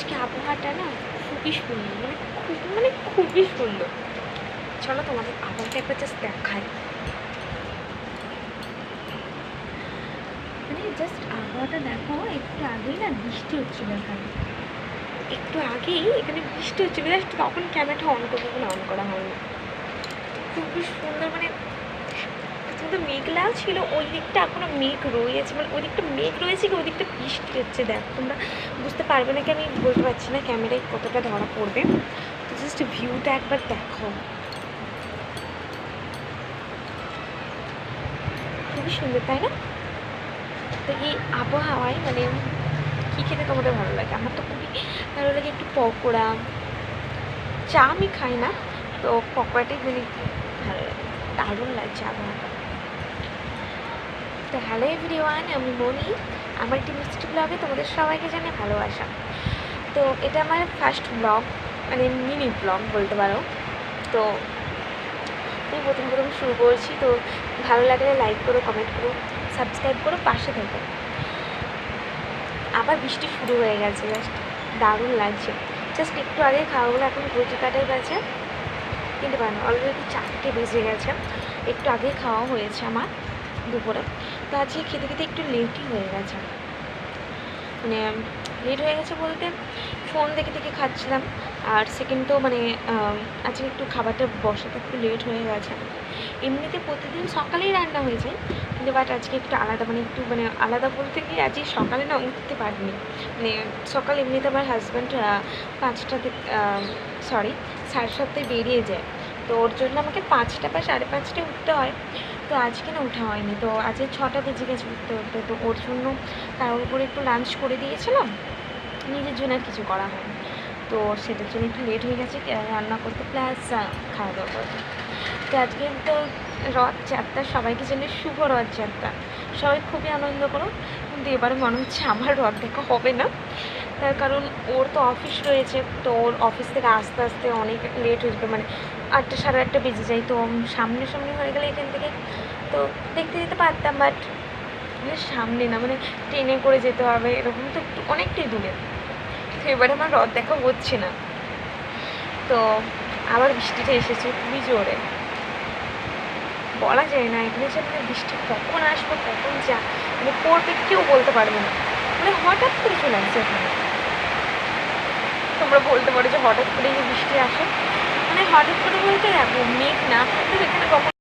আজকে আবহাওয়াটা না খুবই সুন্দর, মানে খুবই সুন্দর। চলো তোমাদের আবহাওয়াটা একবার জাস্ট দেখাই। মানে জাস্ট আবহাওয়াটা দেখো, একটু আগেই না বৃষ্টি হচ্ছিল এখানে, একটু আগেই এখানে বৃষ্টি হচ্ছিল, জাস্ট তখন ক্যামেরাটা অন করবো বলে অন করা হয়নি। খুবই সুন্দর, মানে কিন্তু মেঘলা ছিল, ওই দিকটা এখনো মেঘ রয়েছে, মানে ওই দিকটা মেঘ রয়েছে কি ওই দিকটা বৃষ্টি হচ্ছে। দেখ তোমরা বুঝতে পারবে না কি, আমি বলতে পারছি না ক্যামেরায় কতটা ধরা পড়বে। তো জাস্ট ভিউটা একবার দেখো, খুবই সুন্দর তাই না? তো এই আবহাওয়ায় মানে কী খেতে তোমাদের ভালো লাগে? আমার তো খুবই ভালো লাগে একটু পকোড়া। চা আমি খাই না, তো পকোড়াটাই মানে ভালো লাগে, দারুণ লাগছে আবহাওয়াটা। তো হ্যালো এভরিওয়ান, আমি মনি। আমার একটি মিষ্টি ব্লগে তোমাদের সবাইকে জানাই ভালোবাসা। তো এটা আমার ফার্স্ট ব্লগ, মানে মিনি ব্লগ বলতে পারো। তো আমি প্রথম শুরু করছি। তো ভালো লাগলে লাইক করো, কমেন্ট করো, সাবস্ক্রাইব করো, পাশে থেকো। আবার বৃষ্টি শুরু হয়ে গেছে, জাস্ট দারুণ লাগছে। জাস্ট একটু আগে খাওয়া হলো, এখন ঘড়ি কাটাই বাজে কিনতে পারো, অলরেডি 4টে বেজে গেছে। একটু আগেই খাওয়া হয়েছে আমার দুপুরে। তো আজকে খেতে খেতে একটু লেটই হয়ে গেছে, মানে লেট হয়ে গেছে বলতে ফোন দেখে দেখে খাচ্ছিলাম। আর সেকেন্ড তো মানে আজকে একটু খাবারটা বসাতে একটু লেট হয়ে গেছে। এমনিতে প্রতিদিন সকালেই রান্না হয়ে যায়, কিন্তু বাট আজকে একটু আলাদা, মানে একটু মানে আলাদা বলতে গিয়ে আজকে সকালে না উঠতে পারিনি। মানে সকালে এমনিতে আমার হাজব্যান্ড 5টাতে সরি 7:30টায় বেরিয়ে যায়। তো ওর জন্য আমাকে 5টা বা 5:30টায় উঠতে হয়। তো আজকে না ওঠা হয়নি, তো আজকে 6টা বেজে গেছে উঠতে উঠতে। তো ওর জন্য তার উপরে একটু লাঞ্চ করে দিয়েছিলাম, নিজের জন্য আর কিছু করা হয়নি। তো সেটার জন্য একটু লেট হয়ে গেছে রান্না করতে, প্লাস খাওয়া দাওয়া করতে। তো আজকে তো রথযাত্রা, সবাইকে জানি শুভ রথযাত্রা। সবাই খুবই আনন্দ করো, কিন্তু এবারে মনে হচ্ছে আমার রথ দেখা হবে না। তার কারণ ওর তো অফিস রয়েছে, তো ওর অফিস থেকে আসতে আসতে অনেক লেট হয়ে যাবে, মানে 8টা 8:30 বেজে যায়। তো সামনে হয়ে গেলে এখান থেকে তো দেখতে যেতে পারতাম, বাট মানে সামনে না, মানে ট্রেনে করে যেতে হবে, এরকম তো অনেকটাই দূরে। তো এবারে আমার রথ দেখা হচ্ছে না। তো আবার বৃষ্টিটা এসেছে খুবই জোরে, বলা যায় না এখানে যে মানে বৃষ্টি কখন আসবে কখন যা মানে পড়বে কেউ বলতে পারবে না, মানে হঠাৎ করে চলে আসছে এখানে। তোমরা বলতে পারো যে হঠাৎ করে যে বৃষ্টি আসে, মানে হঠাৎ করে বলতে দেখো মেঘ না থাকলে এখানে কখন